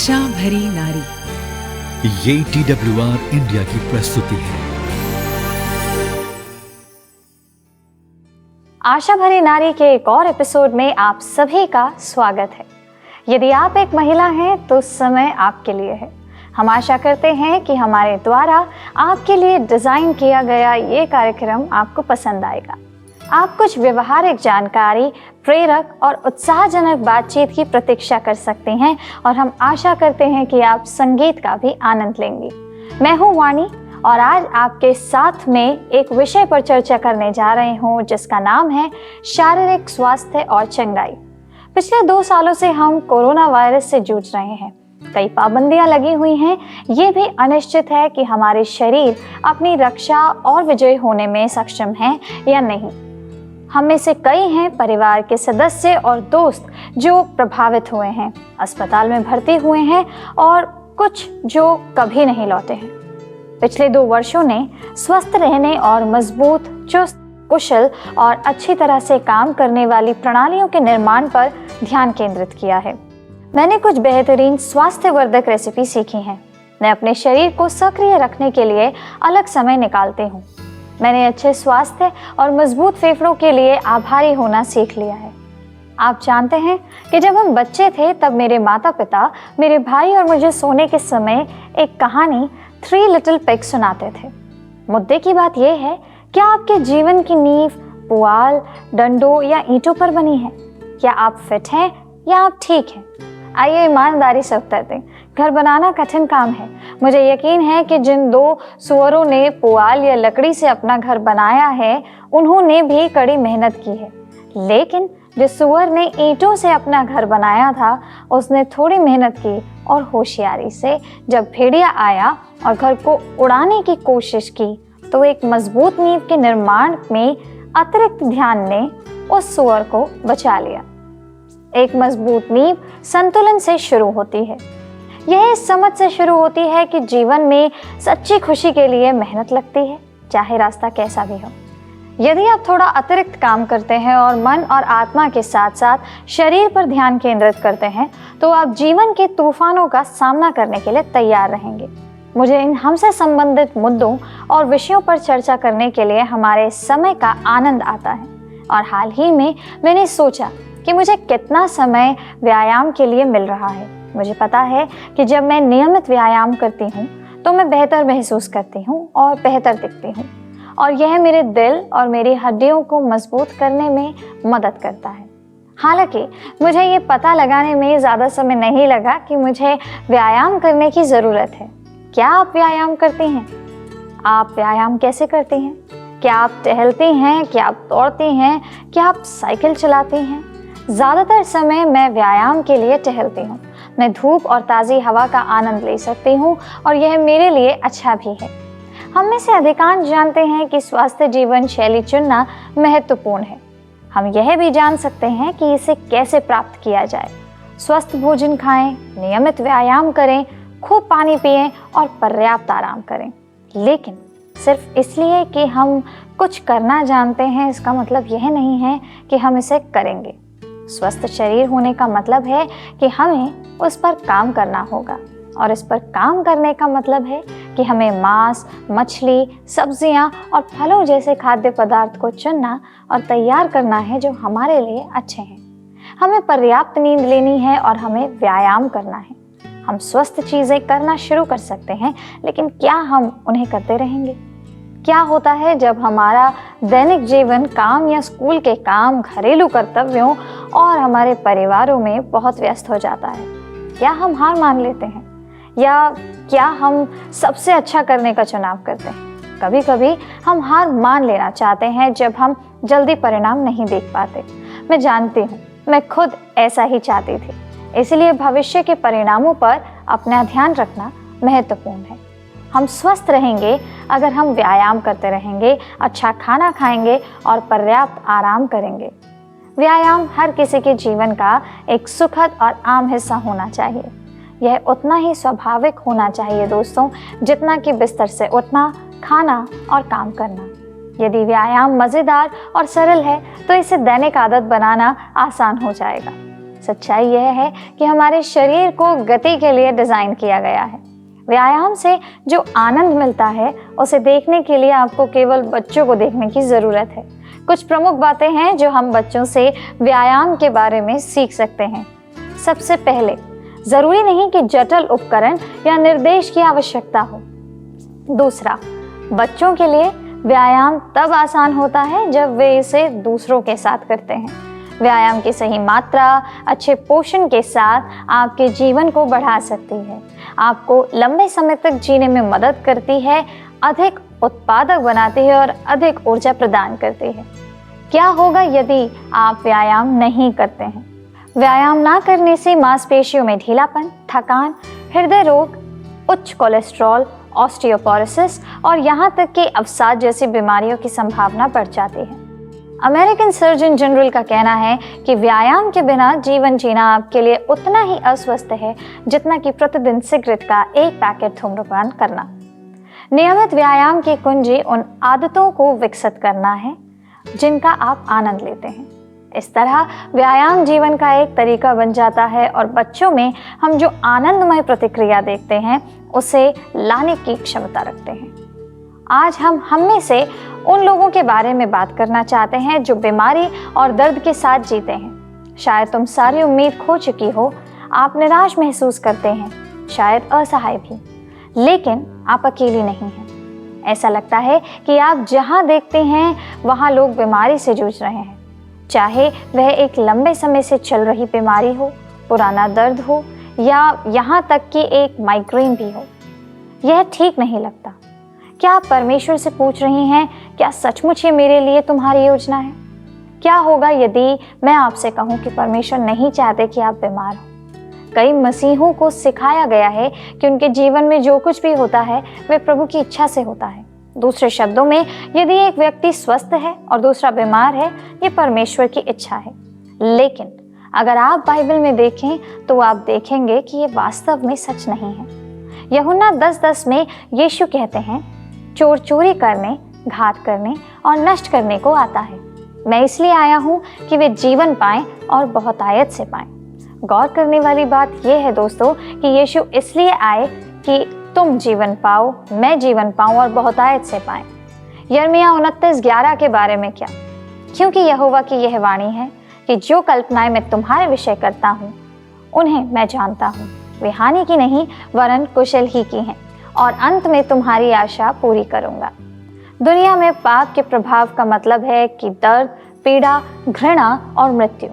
आशा भरी नारी, ये TWR इंडिया की प्रस्तुति है। आशा भरी नारी के एक और एपिसोड में आप सभी का स्वागत है। यदि आप एक महिला हैं तो समय आपके लिए है। हम आशा करते हैं कि हमारे द्वारा आपके लिए डिज़ाइन किया गया ये कार्यक्रम आपको पसंद आएगा। आप कुछ व्यवहारिक जानकारी, प्रेरक और उत्साहजनक बातचीत की प्रतीक्षा कर सकते हैं और हम आशा करते हैं कि आप संगीत का भी आनंद लेंगे। मैं हूँ वाणी और आज आपके साथ में एक विषय पर चर्चा करने जा रहे हूँ जिसका नाम है शारीरिक स्वास्थ्य और चंगाई। पिछले 2 सालों से हम कोरोना वायरस से जूझ रहे हैं। कई पाबंदियां लगी हुई हैं। ये भी अनिश्चित है कि हमारे शरीर अपनी रक्षा और विजयी होने में सक्षम हैं या नहीं। हम में से कई हैं परिवार के सदस्य और दोस्त जो प्रभावित हुए हैं, अस्पताल में भर्ती हुए हैं और कुछ जो कभी नहीं लौटे हैं। पिछले 2 वर्षों ने स्वस्थ रहने और मजबूत, चुस्त, कुशल और अच्छी तरह से काम करने वाली प्रणालियों के निर्माण पर ध्यान केंद्रित किया है। मैंने कुछ बेहतरीन स्वास्थ्यवर्धक रेसिपी सीखी हैं। मैं अपने शरीर को सक्रिय रखने के लिए अलग समय निकालती हूँ। मैंने अच्छे स्वास्थ्य और मजबूत फेफड़ों के लिए आभारी होना सीख लिया है। आप जानते हैं कि जब हम बच्चे थे तब मेरे माता पिता मेरे भाई और मुझे सोने के समय एक कहानी 3 लिटिल पिग्स सुनाते थे। मुद्दे की बात यह है, क्या आपके जीवन की नींव पुआल, डंडों या ईंटों पर बनी है? क्या आप फिट हैं या आप ठीक हैं? आइए ईमानदारी से उत्तर दें। घर बनाना कठिन काम है। मुझे यकीन है कि जिन 2 सुअरों ने पुआल या लकड़ी से अपना घर बनाया है, उन्होंने भी कड़ी मेहनत की है। लेकिन जिस सुअर ने ईंटों से अपना घर बनाया था, उसने थोड़ी मेहनत की और होशियारी से जब भेड़िया आया और घर को उड़ाने की कोशिश की, तो एक मजबूत नींव के निर्माण में अतिरिक्त ध्यान ने उस सुअर को बचा लिया। एक मजबूत नींव संतुलन से शुरू होती है। यह इस समझ से शुरू होती है कि जीवन में सच्ची खुशी के लिए मेहनत लगती है, चाहे रास्ता कैसा भी हो। यदि आप थोड़ा अतिरिक्त काम करते हैं और मन और आत्मा के साथ साथ शरीर पर ध्यान केंद्रित करते हैं, तो आप जीवन के तूफानों का सामना करने के लिए तैयार रहेंगे। मुझे इन हमसे संबंधित मुद्दों और विषयों पर चर्चा करने के लिए हमारे समय का आनंद आता है। और हाल ही में मैंने सोचा कि मुझे कितना समय व्यायाम के लिए मिल रहा है। मुझे पता है कि जब मैं नियमित व्यायाम करती हूँ तो मैं बेहतर महसूस करती हूँ और बेहतर दिखती हूँ, और यह मेरे दिल और मेरी हड्डियों को मजबूत करने में मदद करता है। हालांकि मुझे ये पता लगाने में ज़्यादा समय नहीं लगा कि मुझे व्यायाम करने की ज़रूरत है। क्या आप व्यायाम करती हैं? आप व्यायाम कैसे करती हैं? क्या आप टहलती हैं? क्या आप दौड़ती हैं? क्या आप साइकिल चलाती हैं? ज़्यादातर समय मैं व्यायाम के लिए टहलती हूँ। मैं धूप और ताज़ी हवा का आनंद ले सकती हूँ और यह मेरे लिए अच्छा भी है। हम में से अधिकांश जानते हैं कि स्वस्थ जीवन शैली चुनना महत्वपूर्ण है। हम यह भी जान सकते हैं कि इसे कैसे प्राप्त किया जाए। स्वस्थ भोजन खाएं, नियमित व्यायाम करें, खूब पानी पिएं और पर्याप्त आराम करें। लेकिन सिर्फ इसलिए कि हम कुछ करना जानते हैं, इसका मतलब यह नहीं है कि हम इसे करेंगे। स्वस्थ शरीर होने का मतलब है कि हमें उस पर काम करना होगा, और इस पर काम करने का मतलब है कि हमें मांस, मछली, सब्जियां और फलों जैसे खाद्य पदार्थ को चुनना और तैयार करना है जो हमारे लिए अच्छे हैं। हमें पर्याप्त नींद लेनी है और हमें व्यायाम करना है। हम स्वस्थ चीज़ें करना शुरू कर सकते हैं, लेकिन क्या हम उन्हें करते रहेंगे? क्या होता है जब हमारा दैनिक जीवन काम या स्कूल के काम, घरेलू कर्तव्यों और हमारे परिवारों में बहुत व्यस्त हो जाता है? क्या हम हार मान लेते हैं, या क्या हम सबसे अच्छा करने का चुनाव करते हैं? कभी कभी हम हार मान लेना चाहते हैं जब हम जल्दी परिणाम नहीं देख पाते। मैं जानती हूँ, मैं खुद ऐसा ही चाहती थी। इसलिए भविष्य के परिणामों पर अपना ध्यान रखना महत्वपूर्ण है। हम स्वस्थ रहेंगे अगर हम व्यायाम करते रहेंगे, अच्छा खाना खाएंगे और पर्याप्त आराम करेंगे। व्यायाम हर किसी के जीवन का एक सुखद और आम हिस्सा होना चाहिए। यह उतना ही स्वाभाविक होना चाहिए दोस्तों, जितना कि बिस्तर से उठना, खाना और काम करना। यदि व्यायाम मज़ेदार और सरल है तो इसे दैनिक आदत बनाना आसान हो जाएगा। सच्चाई यह है कि हमारे शरीर को गति के लिए डिज़ाइन किया गया है। व्यायाम से जो आनंद मिलता है उसे देखने के लिए आपको केवल बच्चों को देखने की ज़रूरत है। कुछ प्रमुख बातें हैं जो हम बच्चों से व्यायाम के बारे में सीख सकते हैं। सबसे पहले, ज़रूरी नहीं कि जटिल उपकरण या निर्देश की आवश्यकता हो। दूसरा, बच्चों के लिए व्यायाम तब आसान होता है जब वे इसे दूसरों के साथ करते हैं। व्यायाम की सही मात्रा अच्छे पोषण के साथ आपके जीवन को बढ़ा सकती है, आपको लंबे समय तक जीने में मदद करती है, अधिक उत्पादक बनाती है और अधिक ऊर्जा प्रदान करती है। क्या होगा यदि आप व्यायाम नहीं करते हैं? व्यायाम ना करने से मांसपेशियों में ढीलापन, थकान, हृदय रोग, उच्च कोलेस्ट्रॉल, ऑस्टियोपोरोसिस और यहाँ तक कि अवसाद जैसी बीमारियों की संभावना बढ़ जाती है। अमेरिकन सर्जन जनरल का कहना है कि व्यायाम के बिना जीवन जीना आपके लिए उतना ही अस्वस्थ है जितना कि प्रतिदिन सिगरेट का एक पैकेट धूम्रपान करना। नियमित व्यायाम की कुंजी उन आदतों को विकसित करना है जिनका आप आनंद लेते हैं। इस तरह व्यायाम जीवन का एक तरीका बन जाता है और बच्चों में हम जो आनंदमय प्रतिक्रिया देखते हैं उसे लाने की क्षमता रखते हैं। आज हम में से उन लोगों के बारे में बात करना चाहते हैं जो बीमारी और दर्द के साथ जीते हैं। शायद तुम सारी उम्मीद खो चुकी हो, आप निराश महसूस करते हैं, शायद असहाय भी, लेकिन आप अकेली नहीं हैं। ऐसा लगता है कि आप जहां देखते हैं वहां लोग बीमारी से जूझ रहे हैं, चाहे वह एक लंबे समय से चल रही बीमारी हो, पुराना दर्द हो या यहाँ तक कि एक माइग्रेन भी हो। यह ठीक नहीं लगता। क्या आप परमेश्वर से पूछ रही हैं, क्या सचमुच ये मेरे लिए तुम्हारी योजना है? क्या होगा यदि मैं आपसे कहूँ कि परमेश्वर नहीं चाहते कि आप बीमार हो? कई मसीहों को सिखाया गया है कि उनके जीवन में जो कुछ भी होता है वह प्रभु की इच्छा से होता है। दूसरे शब्दों में, यदि एक व्यक्ति स्वस्थ है और दूसरा बीमार है, ये परमेश्वर की इच्छा है। लेकिन अगर आप बाइबल में देखें तो आप देखेंगे कि ये वास्तव में सच नहीं है। यूहन्ना 10:10 में यीशु कहते हैं, चोर चोरी करने, घात करने और नष्ट करने को आता है। मैं इसलिए आया हूँ कि वे जीवन पाएं और बहुतायत से पाएं। गौर करने वाली बात यह है दोस्तों कि यीशु इसलिए आए कि तुम जीवन पाओ, मैं जीवन पाऊं और बहुतायत से पाएं। यिर्मयाह 29:11 के बारे में क्या? क्योंकि यहोवा की यह वाणी है कि जो कल्पनाएं मैं तुम्हारे विषय करता हूँ उन्हें मैं जानता हूँ, वे हानि की नहीं वरन कुशल ही की हैं, और अंत में तुम्हारी आशा पूरी करूँगा। दुनिया में पाप के प्रभाव का मतलब है कि दर्द, पीड़ा, घृणा और मृत्यु।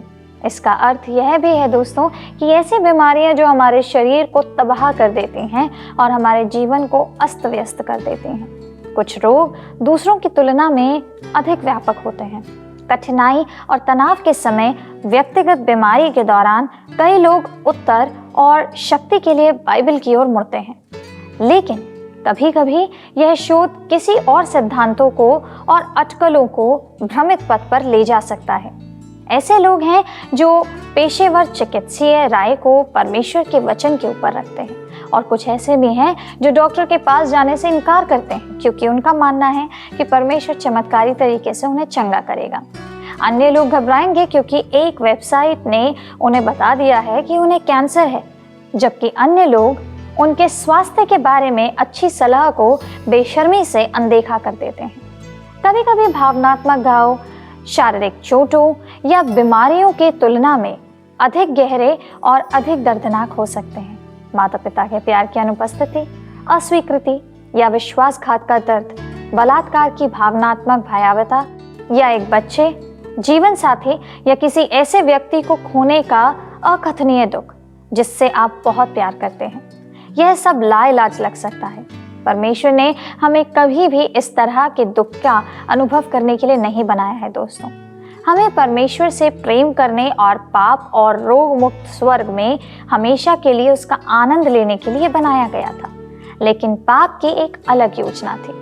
इसका अर्थ यह भी है दोस्तों कि ऐसी बीमारियां जो हमारे शरीर को तबाह कर देती हैं और हमारे जीवन को अस्त व्यस्त कर देती हैं। कुछ रोग दूसरों की तुलना में अधिक व्यापक होते हैं। कठिनाई और तनाव के समय व्यक्तिगत बीमारी के दौरान कई लोग उत्तर और शक्ति के लिए बाइबल की ओर मुड़ते हैं, लेकिन कभी कभी यह शोध किसी और सिद्धांतों को और अटकलों को भ्रमित पथ पर ले जा सकता है। ऐसे लोग हैं जो पेशेवर चिकित्सीय राय को परमेश्वर के वचन के ऊपर रखते हैं, और कुछ ऐसे भी हैं जो डॉक्टर के पास जाने से इनकार करते हैं क्योंकि उनका मानना है कि परमेश्वर चमत्कारी तरीके से उन्हें चंगा करेगा। अन्य लोग घबराएंगे क्योंकि एक वेबसाइट ने उन्हें बता दिया है कि उन्हें कैंसर है, जबकि अन्य लोग उनके स्वास्थ्य के बारे में अच्छी सलाह को बेशर्मी से अनदेखा कर देते हैं। कभी कभी भावनात्मक घाव शारीरिक चोटों या बीमारियों की तुलना में अधिक गहरे और अधिक दर्दनाक हो सकते हैं। माता पिता के प्यार की अनुपस्थिति, अस्वीकृति या विश्वासघात का दर्द, बलात्कार की भावनात्मक भयावहता या एक बच्चे, जीवन साथी या किसी ऐसे व्यक्ति को खोने का अकथनीय दुख जिससे आप बहुत प्यार करते हैं, यह सब लाइलाज लग सकता है। परमेश्वर ने हमें कभी भी इस तरह के दुख का अनुभव करने के लिए नहीं बनाया है दोस्तों। हमें परमेश्वर से प्रेम करने और पाप और रोग मुक्त स्वर्ग में हमेशा के लिए उसका आनंद लेने के लिए बनाया गया था। लेकिन पाप की एक अलग योजना थी।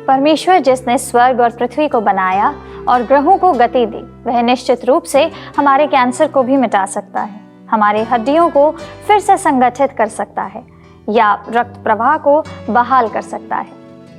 परमेश्वर जिसने स्वर्ग और पृथ्वी को बनाया और ग्रहों को गति दी, वह निश्चित रूप से हमारे कैंसर को भी मिटा सकता है, हमारी हड्डियों को फिर से संगठित कर सकता है या रक्त प्रवाह को बहाल कर सकता है।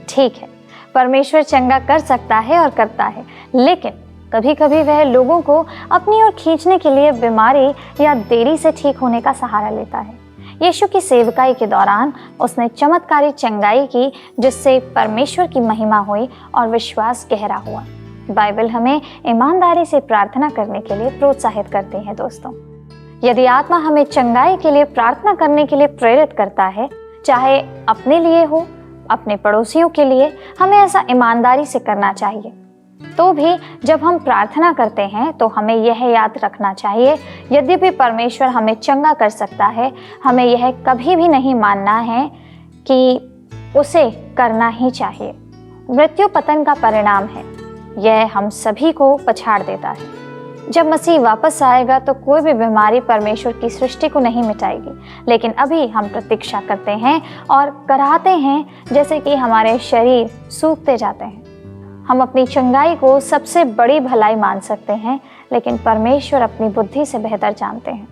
ठीक है, परमेश्वर चंगा कर सकता है और करता है, लेकिन कभी कभी वह लोगों को अपनी ओर खींचने के लिए बीमारी या देरी से ठीक होने का सहारा लेता है। यीशु की सेवकाई के दौरान उसने चमत्कारी चंगाई की, जिससे परमेश्वर की महिमा हुई और विश्वास गहरा हुआ। बाइबल हमें ईमानदारी से प्रार्थना करने के लिए प्रोत्साहित करते हैं। दोस्तों, यदि आत्मा हमें चंगाई के लिए प्रार्थना करने के लिए प्रेरित करता है, चाहे अपने लिए हो, अपने पड़ोसियों के लिए, हमें ऐसा ईमानदारी से करना चाहिए। तो भी जब हम प्रार्थना करते हैं तो हमें यह याद रखना चाहिए, यद्यपि परमेश्वर हमें चंगा कर सकता है, हमें यह कभी भी नहीं मानना है कि उसे करना ही चाहिए। मृत्यु पतन का परिणाम है, यह हम सभी को पछाड़ देता है। जब मसीह वापस आएगा तो कोई भी बीमारी परमेश्वर की सृष्टि को नहीं मिटाएगी, लेकिन अभी हम प्रतीक्षा करते हैं और कराहते हैं, जैसे कि हमारे शरीर सूखते जाते हैं। हम अपनी चंगाई को सबसे बड़ी भलाई मान सकते हैं, लेकिन परमेश्वर अपनी बुद्धि से बेहतर जानते हैं।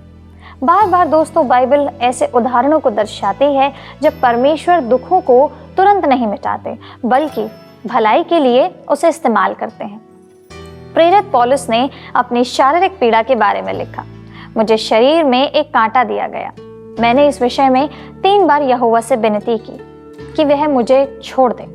बार बार दोस्तों, बाइबल ऐसे उदाहरणों को दर्शाती है जब परमेश्वर दुखों को तुरंत नहीं मिटाते, बल्कि भलाई के लिए उसे इस्तेमाल करते हैं। प्रेरित पौलुस ने अपनी शारीरिक पीड़ा के बारे में लिखा, मुझे शरीर में एक कांटा दिया गया। मैंने इस विषय में 3 बार यहोवा से विनती की कि वह मुझे छोड़ दे,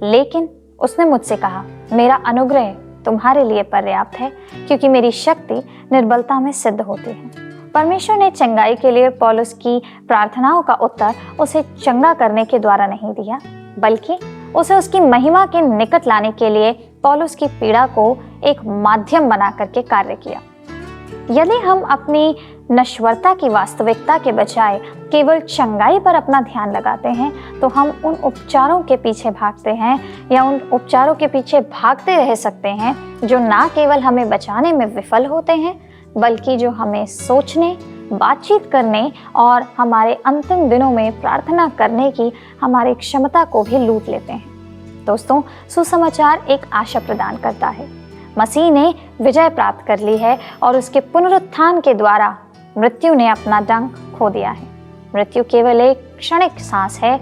लेकिन उसने मुझसे कहा, मेरा अनुग्रह तुम्हारे लिए पर्याप्त है, क्योंकि मेरी शक्ति निर्बलता में सिद्ध होती है। परमेश्वर ने चंगाई के लिए पौलुस की प्रार्थनाओं का उत्तर उसे चंगा करने के द्वारा नहीं दिया, बल्कि उसे उसकी महिमा के निकट लाने के लिए पौलुस की पीड़ा को एक माध्यम बना करके कार्य किया। यदि हम अपनी नश्वरता की वास्तविकता के बजाय केवल चंगाई पर अपना ध्यान लगाते हैं, तो हम उन उपचारों के पीछे भागते हैं या उन उपचारों के पीछे भागते रह सकते हैं जो ना केवल हमें बचाने में विफल होते हैं, बल्कि जो हमें सोचने, बातचीत करने और हमारे अंतिम दिनों में प्रार्थना करने की हमारी क्षमता को भी लूट लेते हैं। दोस्तों, सुसमाचार एक आशा प्रदान करता है। मसीह ने विजय प्राप्त कर ली है और उसके पुनरुत्थान के द्वारा मृत्यु ने अपना डंक खो दिया है। मृत्यु केवल एक क्षणिक सांस है,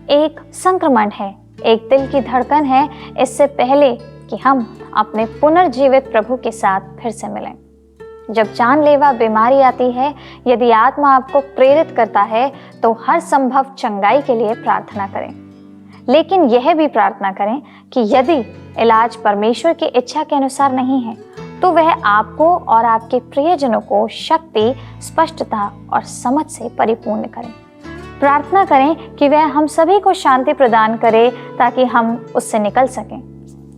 एक संक्रमण है, एक दिल की धड़कन है, इससे पहले कि हम अपने पुनर्जीवित प्रभु के साथ फिर से मिलें। जब जानलेवा बीमारी आती है, यदि आत्मा आपको प्रेरित करता है तो हर संभव चंगाई के लिए प्रार्थना करें, लेकिन यह भी प्रार्थना करें कि यदि इलाज परमेश्वर की इच्छा के अनुसार नहीं है, तो वह आपको और आपके प्रियजनों को शक्ति, स्पष्टता और समझ से परिपूर्ण करें। प्रार्थना करें कि वह हम सभी को शांति प्रदान करे, ताकि हम उससे निकल सकें।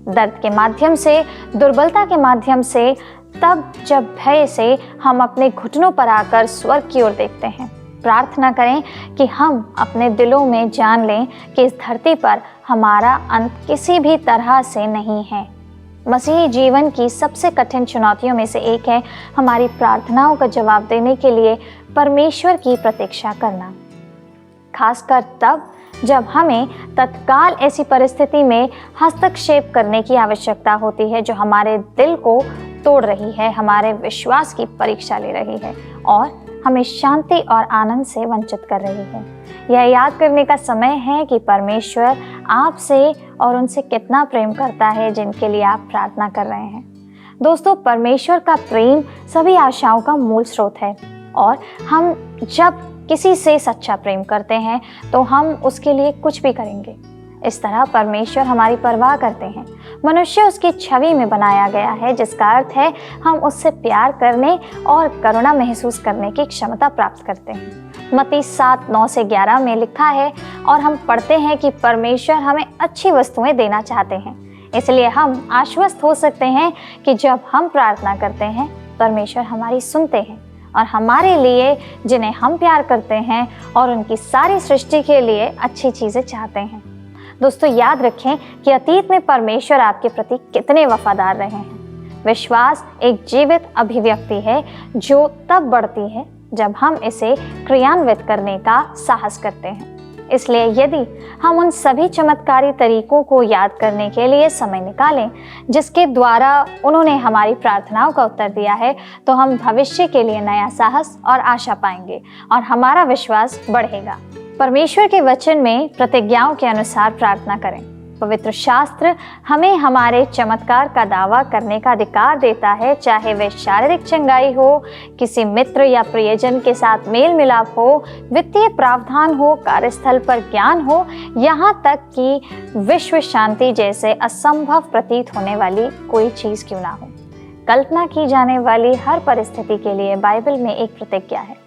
दर्द के माध्यम से, दुर्बलता के माध्यम से, तब जब भय से हम अपने घुटनों पर आकर स्वर्ग की ओर देखते हैं। प्रार्थना करें कि हम अपने दिलों में जान लें कि इस धरती पर हमारा अंत किसी भी तरह से नहीं है। मसीही जीवन की सबसे कठिन चुनौतियों में से एक है हमारी प्रार्थनाओं का जवाब देने के लिए परमेश्वर की प्रतीक्षा करना, खासकर तब जब हमें तत्काल ऐसी परिस्थिति में हस्तक्षेप करने की आवश्यकता होती है जो हमारे दिल को तोड़ रही है, हमारे विश्वास की परीक्षा ले रही है और हमें शांति और आनंद से वंचित कर रही है। यह याद करने का समय है कि परमेश्वर आपसे और उनसे कितना प्रेम करता है जिनके लिए आप प्रार्थना कर रहे हैं। दोस्तों, परमेश्वर का प्रेम सभी आशाओं का मूल स्रोत है और हम जब किसी से सच्चा प्रेम करते हैं तो हम उसके लिए कुछ भी करेंगे। इस तरह परमेश्वर हमारी परवाह करते हैं। मनुष्य उसकी छवि में बनाया गया है, जिसका अर्थ है हम उससे प्यार करने और करुणा महसूस करने की क्षमता प्राप्त करते हैं। मत्ती 7:9-11 में लिखा है, और हम पढ़ते हैं कि परमेश्वर हमें अच्छी वस्तुएं देना चाहते हैं, इसलिए हम आश्वस्त हो सकते हैं कि जब हम प्रार्थना करते हैं परमेश्वर हमारी सुनते हैं और हमारे लिए, जिन्हें हम प्यार करते हैं और उनकी सारी सृष्टि के लिए अच्छी चीज़ें चाहते हैं। दोस्तों, याद रखें कि अतीत में परमेश्वर आपके प्रति कितने वफादार रहे हैं। विश्वास एक जीवित अभिव्यक्ति है जो तब बढ़ती है जब हम इसे क्रियान्वित करने का साहस करते हैं। इसलिए यदि हम उन सभी चमत्कारी तरीकों को याद करने के लिए समय निकालें जिसके द्वारा उन्होंने हमारी प्रार्थनाओं का उत्तर दिया है, तो हम भविष्य के लिए नया साहस और आशा पाएंगे और हमारा विश्वास बढ़ेगा। परमेश्वर के वचन में प्रतिज्ञाओं के अनुसार प्रार्थना करें। पवित्र शास्त्र हमें हमारे चमत्कार का दावा करने का अधिकार देता है, चाहे वह शारीरिक चंगाई हो, किसी मित्र या प्रियजन के साथ मेल मिलाप हो, वित्तीय प्रावधान हो, कार्यस्थल पर ज्ञान हो, यहाँ तक कि विश्व शांति जैसे असंभव प्रतीत होने वाली कोई चीज़ क्यों ना हो। कल्पना की जाने वाली हर परिस्थिति के लिए बाइबल में एक प्रतिज्ञा है।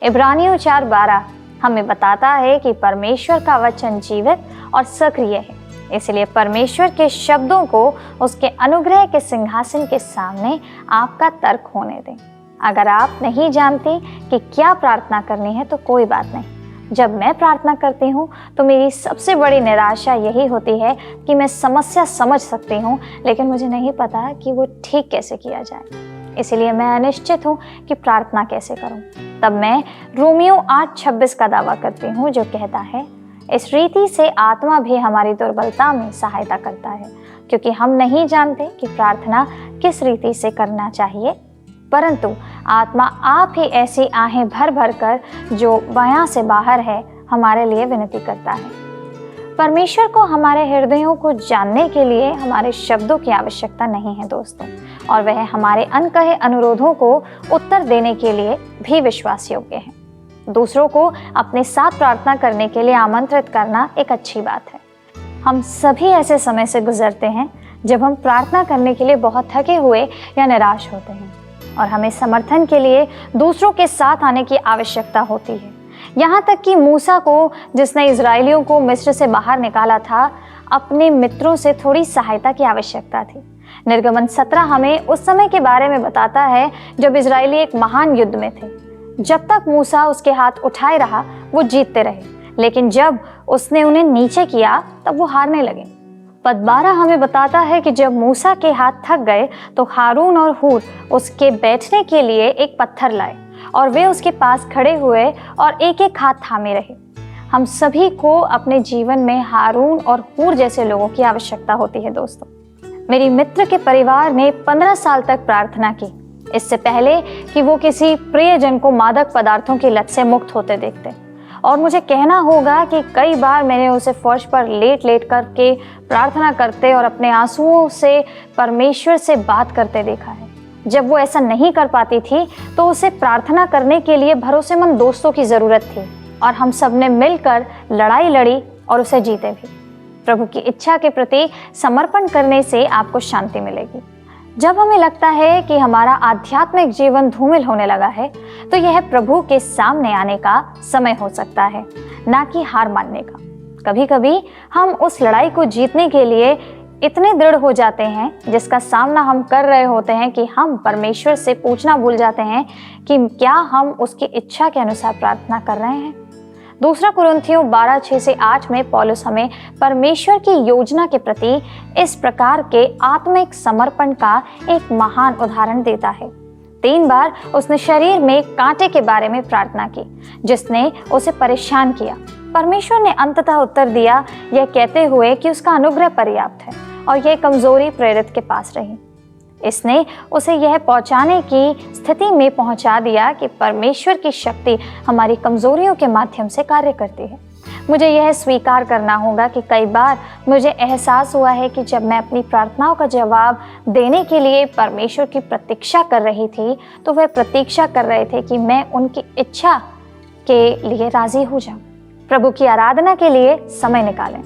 इब्रानियों 4:12 हमें बताता है कि परमेश्वर का वचन जीवित और सक्रिय है, इसलिए परमेश्वर के शब्दों को उसके अनुग्रह के सिंहासन के सामने आपका तर्क होने दें। अगर आप नहीं जानते कि क्या प्रार्थना करनी है तो कोई बात नहीं। जब मैं प्रार्थना करती हूँ तो मेरी सबसे बड़ी निराशा यही होती है कि मैं समस्या समझ सकती हूँ, लेकिन मुझे नहीं पता कि वो ठीक कैसे किया जाए। इसलिए मैं अनिश्चित हूँ कि प्रार्थना कैसे करूँ। तब मैं रोमियो 8:26 का दावा करती हूँ, जो कहता है, इस रीति से आत्मा भी हमारी दुर्बलता में सहायता करता है, क्योंकि हम नहीं जानते कि प्रार्थना किस रीति से करना चाहिए, परंतु आत्मा आप ही ऐसी आहें भर भर कर जो बयां से बाहर है हमारे लिए विनती करता है। परमेश्वर को हमारे हृदयों को जानने के लिए हमारे शब्दों की आवश्यकता नहीं है दोस्तों, और वह हमारे अनकहे अनुरोधों को उत्तर देने के लिए भी विश्वास योग्य है। दूसरों को अपने साथ प्रार्थना करने के लिए आमंत्रित करना एक अच्छी बात है। हम सभी ऐसे समय से गुजरते हैं जब हम प्रार्थना करने के लिए बहुत थके हुए या निराश होते हैं, और हमें समर्थन के लिए दूसरों के साथ आने की आवश्यकता होती है। यहाँ तक कि मूसा को, जिसने इजरायलियों को मिस्र से बाहर निकाला था, अपने मित्रों से थोड़ी सहायता की आवश्यकता थी। निर्गमन 17 हमें उस समय के बारे में बताता है जब इजरायली एक महान युद्ध में थे। जब तक मूसा उसके हाथ उठाए रहा वो जीतते रहे, लेकिन जब उसने उन्हें नीचे किया तब वो हारने लगे। पद 12 हमें बताता है कि जब मूसा के हाथ थक गए तो हारून और हूर उसके बैठने के लिए एक पत्थर लाए, और वे उसके पास खड़े हुए और एक एक हाथ थामे रहे। हम सभी को अपने जीवन में हारून और हूर जैसे लोगों की आवश्यकता होती है दोस्तों। मेरी मित्र के परिवार ने 15 साल तक प्रार्थना की, इससे पहले कि वो किसी प्रियजन को मादक पदार्थों की लत से मुक्त होते देखते। और मुझे कहना होगा कि कई बार मैंने उसे फर्श पर लेट लेट करके प्रार्थना करते और अपने आंसुओं से परमेश्वर से बात करते देखा है। जब वो ऐसा नहीं कर पाती थी तो उसे प्रार्थना करने के लिए भरोसेमंद दोस्तों की ज़रूरत थी, और हम सब ने मिलकर लड़ाई लड़ी और उसे जीते भी। प्रभु की इच्छा के प्रति समर्पण करने से आपको शांति मिलेगी। जब हमें लगता है कि हमारा आध्यात्मिक जीवन धूमिल होने लगा है तो यह प्रभु के सामने आने का समय हो सकता है, ना कि हार मानने का। कभी कभी हम उस लड़ाई को जीतने के लिए इतने दृढ़ हो जाते हैं जिसका सामना हम कर रहे होते हैं कि हम परमेश्वर से पूछना भूल जाते हैं कि क्या हम उसकी इच्छा के अनुसार प्रार्थना कर रहे हैं। दूसरा कुरिन्थियों 12:6-8 में पौलुस हमें परमेश्वर की योजना के प्रति इस प्रकार के आत्मिक समर्पण का एक महान उदाहरण देता है। 3 बार उसने शरीर में कांटे के बारे में प्रार्थना की जिसने उसे परेशान किया। परमेश्वर ने अंततः उत्तर दिया, यह कहते हुए कि उसका अनुग्रह पर्याप्त है और यह कमजोरी प्रेरित के पास रही। इसने उसे यह पहुंचाने की स्थिति में पहुंचा दिया कि परमेश्वर की शक्ति हमारी कमजोरियों के माध्यम से कार्य करती है। मुझे यह स्वीकार करना होगा कि कई बार मुझे एहसास हुआ है कि जब मैं अपनी प्रार्थनाओं का जवाब देने के लिए परमेश्वर की प्रतीक्षा कर रही थी तो वह प्रतीक्षा कर रहे थे कि मैं उनकी इच्छा के लिए राजी हो जाऊं। प्रभु की आराधना के लिए समय निकालें।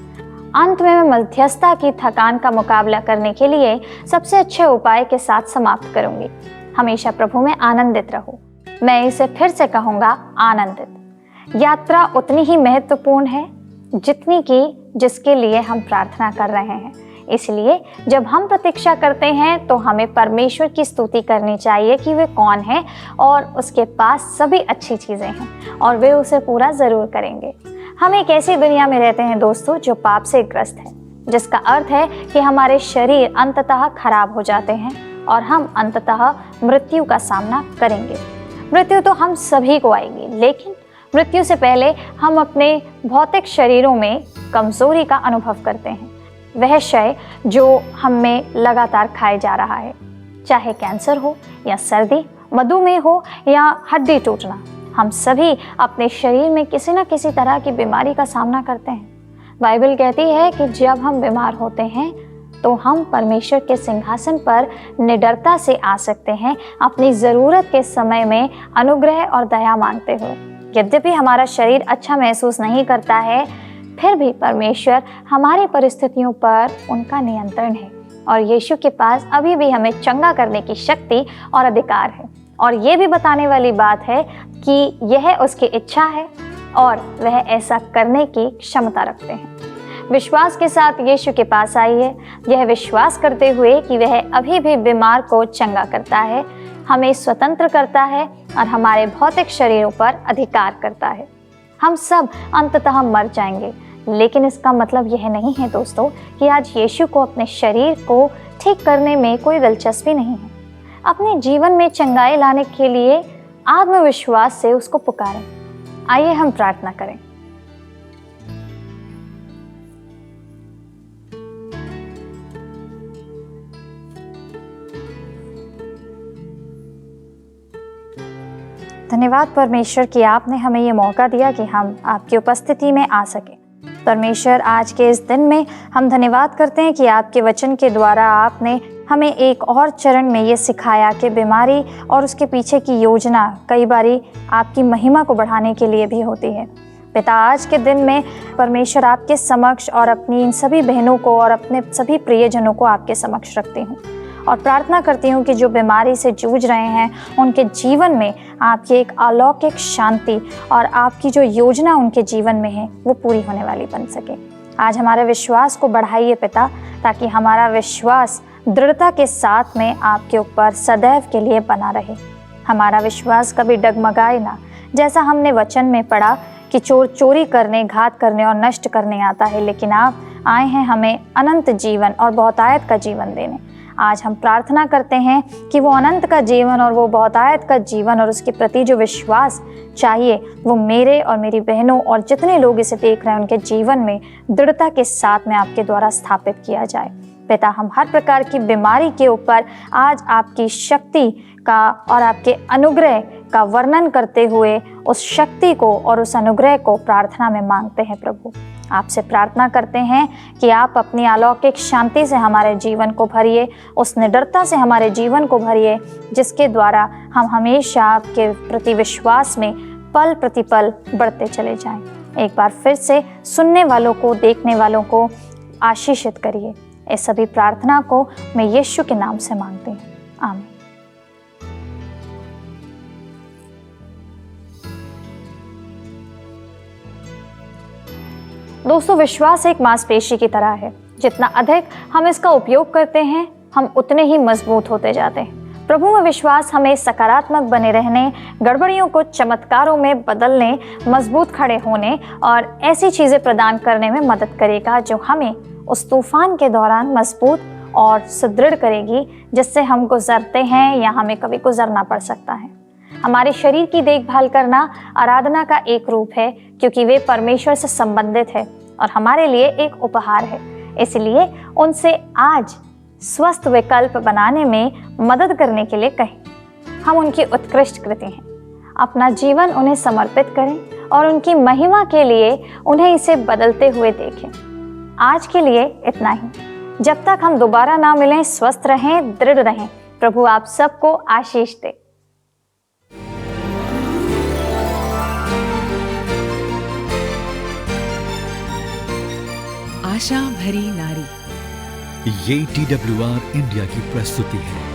अंत में मैं मध्यस्थता की थकान का मुकाबला करने के लिए सबसे अच्छे उपाय के साथ समाप्त करूंगी। हमेशा प्रभु में आनंदित रहो। मैं इसे फिर से कहूँगा, आनंदित। यात्रा उतनी ही महत्वपूर्ण है जितनी कि जिसके लिए हम प्रार्थना कर रहे हैं। इसलिए जब हम प्रतीक्षा करते हैं तो हमें परमेश्वर की स्तुति करनी चाहिए कि वे कौन है और उसके पास सभी अच्छी चीज़ें हैं और वे उसे पूरा ज़रूर करेंगे। हम एक ऐसी दुनिया में रहते हैं दोस्तों जो पाप से ग्रस्त है, जिसका अर्थ है कि हमारे शरीर अंततः खराब हो जाते हैं और हम अंततः मृत्यु का सामना करेंगे। मृत्यु तो हम सभी को आएगी, लेकिन मृत्यु से पहले हम अपने भौतिक शरीरों में कमजोरी का अनुभव करते हैं। वह क्षय जो हम में लगातार खाए जा रहा है, चाहे कैंसर हो या सर्दी, मधुमेह हो या हड्डी टूटना, हम सभी अपने शरीर में किसी न किसी तरह की बीमारी का सामना करते हैं। बाइबल कहती है कि जब हम बीमार होते हैं तो हम परमेश्वर के सिंहासन पर निडरता से आ सकते हैं, अपनी ज़रूरत के समय में अनुग्रह और दया मांगते हुए। यद्यपि हमारा शरीर अच्छा महसूस नहीं करता है, फिर भी परमेश्वर हमारी परिस्थितियों पर उनका नियंत्रण है और यीशु के पास अभी भी हमें चंगा करने की शक्ति और अधिकार है। और ये भी बताने वाली बात है कि यह उसकी इच्छा है और वह ऐसा करने की क्षमता रखते हैं। विश्वास के साथ यीशु के पास आइए, यह विश्वास करते हुए कि वह अभी भी बीमार को चंगा करता है, हमें स्वतंत्र करता है और हमारे भौतिक शरीरों पर अधिकार करता है। हम सब अंततः मर जाएंगे, लेकिन इसका मतलब यह नहीं है दोस्तों कि आज यीशु को अपने शरीर को ठीक करने में कोई दिलचस्पी नहीं है। अपने जीवन में चंगाई लाने के लिए आत्मविश्वास से उसको पुकारें। आइए हम प्रार्थना करें। धन्यवाद परमेश्वर कि आपने हमें ये मौका दिया कि हम आपकी उपस्थिति में आ सकें। परमेश्वर, आज के इस दिन में हम धन्यवाद करते हैं कि आपके वचन के द्वारा आपने हमें एक और चरण में ये सिखाया कि बीमारी और उसके पीछे की योजना कई बारी आपकी महिमा को बढ़ाने के लिए भी होती है। पिता, आज के दिन में परमेश्वर आपके समक्ष और अपनी इन सभी बहनों को और अपने सभी प्रियजनों को आपके समक्ष रखती हूँ और प्रार्थना करती हूँ कि जो बीमारी से जूझ रहे हैं उनके जीवन में आपकी एक अलौकिक शांति और आपकी जो योजना उनके जीवन में है वो पूरी होने वाली बन सके। आज हमारे विश्वास को बढ़ाइए पिता, ताकि हमारा विश्वास दृढ़ता के साथ में आपके ऊपर सदैव के लिए बना रहे। हमारा विश्वास कभी डगमगाए ना, जैसा हमने वचन में पढ़ा कि चोर चोरी करने, घात करने और नष्ट करने आता है, लेकिन आप आए हैं हमें अनंत जीवन और बहुतायत का जीवन देने। आज हम प्रार्थना करते हैं कि वो अनंत का जीवन और वो बहुतायत का जीवन और उसके प्रति जो विश्वास चाहिए वो मेरे और मेरी बहनों और जितने लोग इसे देख रहे हैं उनके जीवन में दृढ़ता के साथ में आपके द्वारा स्थापित किया जाए। पिता, हम हर प्रकार की बीमारी के ऊपर आज आपकी शक्ति का और आपके अनुग्रह का वर्णन करते हुए उस शक्ति को और उस अनुग्रह को प्रार्थना में मांगते हैं। प्रभु, आपसे प्रार्थना करते हैं कि आप अपनी अलौकिक शांति से हमारे जीवन को भरिए, उस निडरता से हमारे जीवन को भरिए जिसके द्वारा हम हमेशा आपके प्रति विश्वास में पल प्रतिपल बढ़ते चले जाएं। एक बार फिर से सुनने वालों को, देखने वालों को आशीषित करिए। इस सभी प्रार्थना को मैं यीशु के नाम से मांगती हूँ, आमीन। दोस्तों, विश्वास एक मांसपेशी की तरह है। जितना अधिक हम इसका उपयोग करते हैं, हम उतने ही मजबूत होते जाते हैं। प्रभु में विश्वास हमें सकारात्मक बने रहने, गड़बड़ियों को चमत्कारों में बदलने, मजबूत खड़े होने और ऐसी चीज़ें प्रदान करने में मदद करेगा जो हमें उस तूफान के दौरान मजबूत और सुदृढ़ करेगी, जिससे हम गुजरते हैं या हमें कभी गुजरना पड़ सकता है। हमारे शरीर की देखभाल करना आराधना का एक रूप है, क्योंकि वे परमेश्वर से संबंधित है और हमारे लिए एक उपहार है। इसलिए उनसे आज स्वस्थ विकल्प बनाने में मदद करने के लिए कहें। हम उनकी उत्कृष्ट कृति हैं। अपना जीवन उन्हें समर्पित करें और उनकी महिमा के लिए उन्हें इसे बदलते हुए देखें। आज के लिए इतना ही। जब तक हम दोबारा ना मिलें, स्वस्थ रहें, दृढ़ रहें। प्रभु आप सबको आशीष दे। आशा भरी नारी, ये TWR इंडिया की प्रस्तुति है।